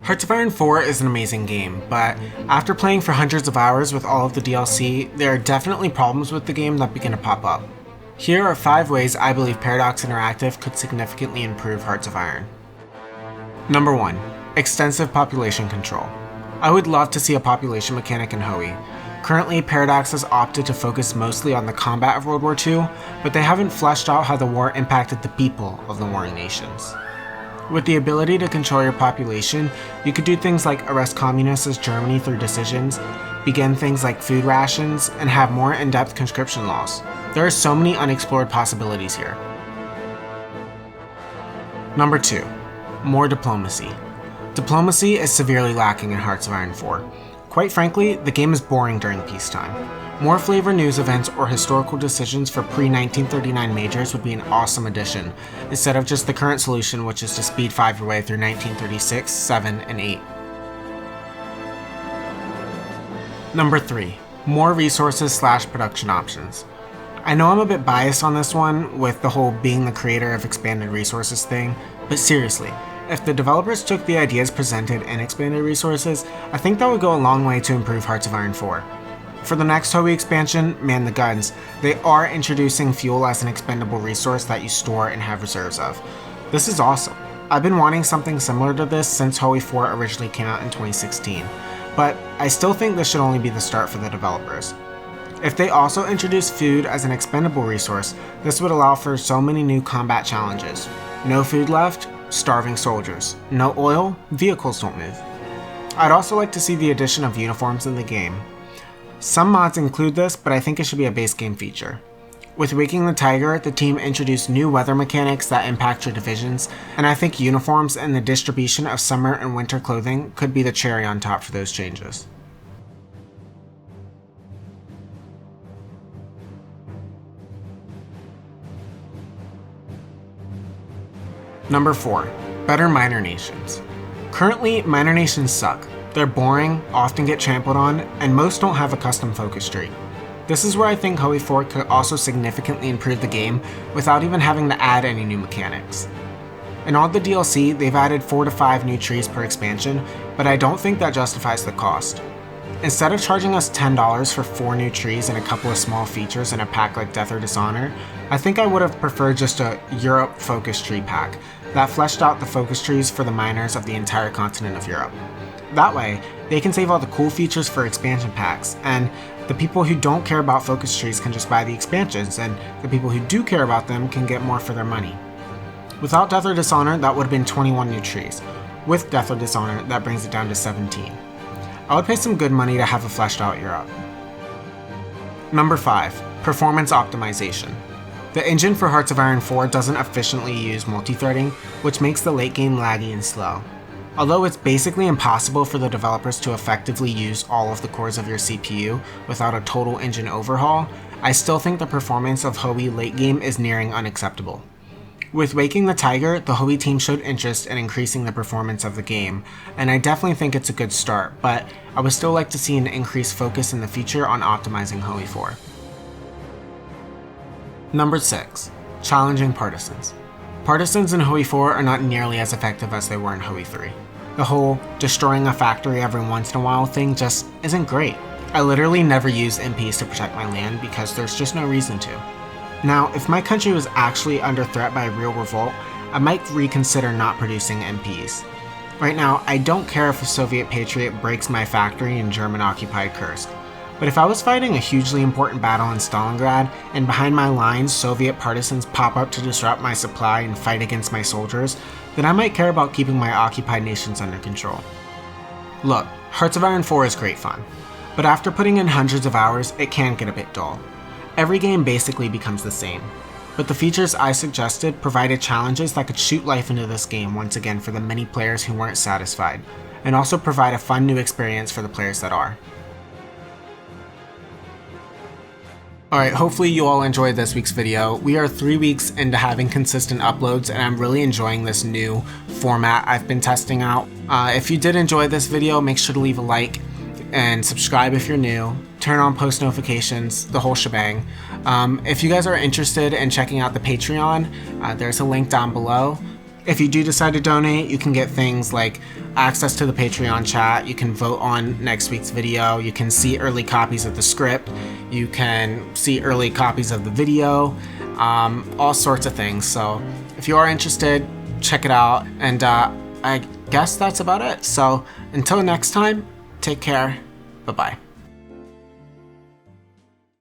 Hearts of Iron 4 is an amazing game, but after playing for hundreds of hours with all of the DLC, there are definitely problems with the game that begin to pop up. Here are 5 ways I believe Paradox Interactive could significantly improve Hearts of Iron. Number 1. Extensive population control. I would love to see a population mechanic in Hoey. Currently, Paradox has opted to focus mostly on the combat of World War II, but they haven't fleshed out how the war impacted the people of the warring nations. With the ability to control your population, you could do things like arrest communists as Germany through decisions, begin things like food rations, and have more in-depth conscription laws. There are so many unexplored possibilities here. Number 2. More diplomacy. Diplomacy is severely lacking in Hearts of Iron 4. Quite frankly, the game is boring during peacetime. More flavor news events or historical decisions for pre-1939 majors would be an awesome addition, instead of just the current solution, which is to speed 5 your way through 1936, 7, and 8. Number 3. More resources / production options. I know I'm a bit biased on this one with the whole being the creator of expanded resources thing, but seriously, if the developers took the ideas presented in expanded resources, I think that would go a long way to improve Hearts of Iron 4. For the next Hoey expansion, Man the Guns, they are introducing fuel as an expendable resource that you store and have reserves of. This is awesome. I've been wanting something similar to this since Hoey 4 originally came out in 2016, but I still think this should only be the start for the developers. If they also introduce food as an expendable resource, this would allow for so many new combat challenges. No food left? Starving soldiers. No oil? Vehicles don't move. I'd also like to see the addition of uniforms in the game. Some mods include this, but I think it should be a base game feature. With Waking the Tiger, the team introduced new weather mechanics that impact your divisions, and I think uniforms and the distribution of summer and winter clothing could be the cherry on top for those changes. Number 4. Better minor nations. Currently, minor nations suck. They're boring, often get trampled on, and most don't have a custom focus tree. This is where I think Hoey 4 could also significantly improve the game without even having to add any new mechanics. In all the DLC, they've added 4 to 5 new trees per expansion, but I don't think that justifies the cost. Instead of charging us $10 for 4 new trees and a couple of small features in a pack like Death or Dishonor, I think I would have preferred just a Europe focus tree pack that fleshed out the focus trees for the miners of the entire continent of Europe. That way, they can save all the cool features for expansion packs, and the people who don't care about focus trees can just buy the expansions, and the people who do care about them can get more for their money. Without Death or Dishonor, that would have been 21 new trees. With Death or Dishonor, that brings it down to 17. I would pay some good money to have a fleshed out Europe. Number 5. Performance optimization. The engine for Hearts of Iron 4 doesn't efficiently use multi-threading, which makes the late game laggy and slow. Although it's basically impossible for the developers to effectively use all of the cores of your CPU without a total engine overhaul, I still think the performance of Hoey late game is nearing unacceptable. With Waking the Tiger, the Hoey team showed interest in increasing the performance of the game, and I definitely think it's a good start, but I would still like to see an increased focus in the future on optimizing Hoey 4. Number 6. Challenging Partisans. Partisans in Hoey 4 are not nearly as effective as they were in Hoey 3. The whole destroying a factory every once in a while thing just isn't great. I literally never use MPs to protect my land because there's just no reason to. Now, if my country was actually under threat by a real revolt, I might reconsider not producing MPs. Right now, I don't care if a Soviet Patriot breaks my factory in German-occupied Kursk. But if I was fighting a hugely important battle in Stalingrad, and behind my lines Soviet partisans pop up to disrupt my supply and fight against my soldiers, then I might care about keeping my occupied nations under control. Look, Hearts of Iron 4 is great fun, but after putting in hundreds of hours, it can get a bit dull. Every game basically becomes the same, but the features I suggested provided challenges that could shoot life into this game once again for the many players who weren't satisfied, and also provide a fun new experience for the players that are. Alright, hopefully you all enjoyed this week's video. We are 3 weeks into having consistent uploads and I'm really enjoying this new format I've been testing out. If you did enjoy this video, make sure to leave a like and subscribe if you're new. Turn on post notifications, the whole shebang. If you guys are interested in checking out the Patreon, there's a link down below. If you do decide to donate, you can get things like access to the Patreon chat, you can vote on next week's video, you can see early copies of the script, you can see early copies of the video, all sorts of things. So if you are interested, check it out. And I guess that's about it. So until next time, take care. Bye-bye.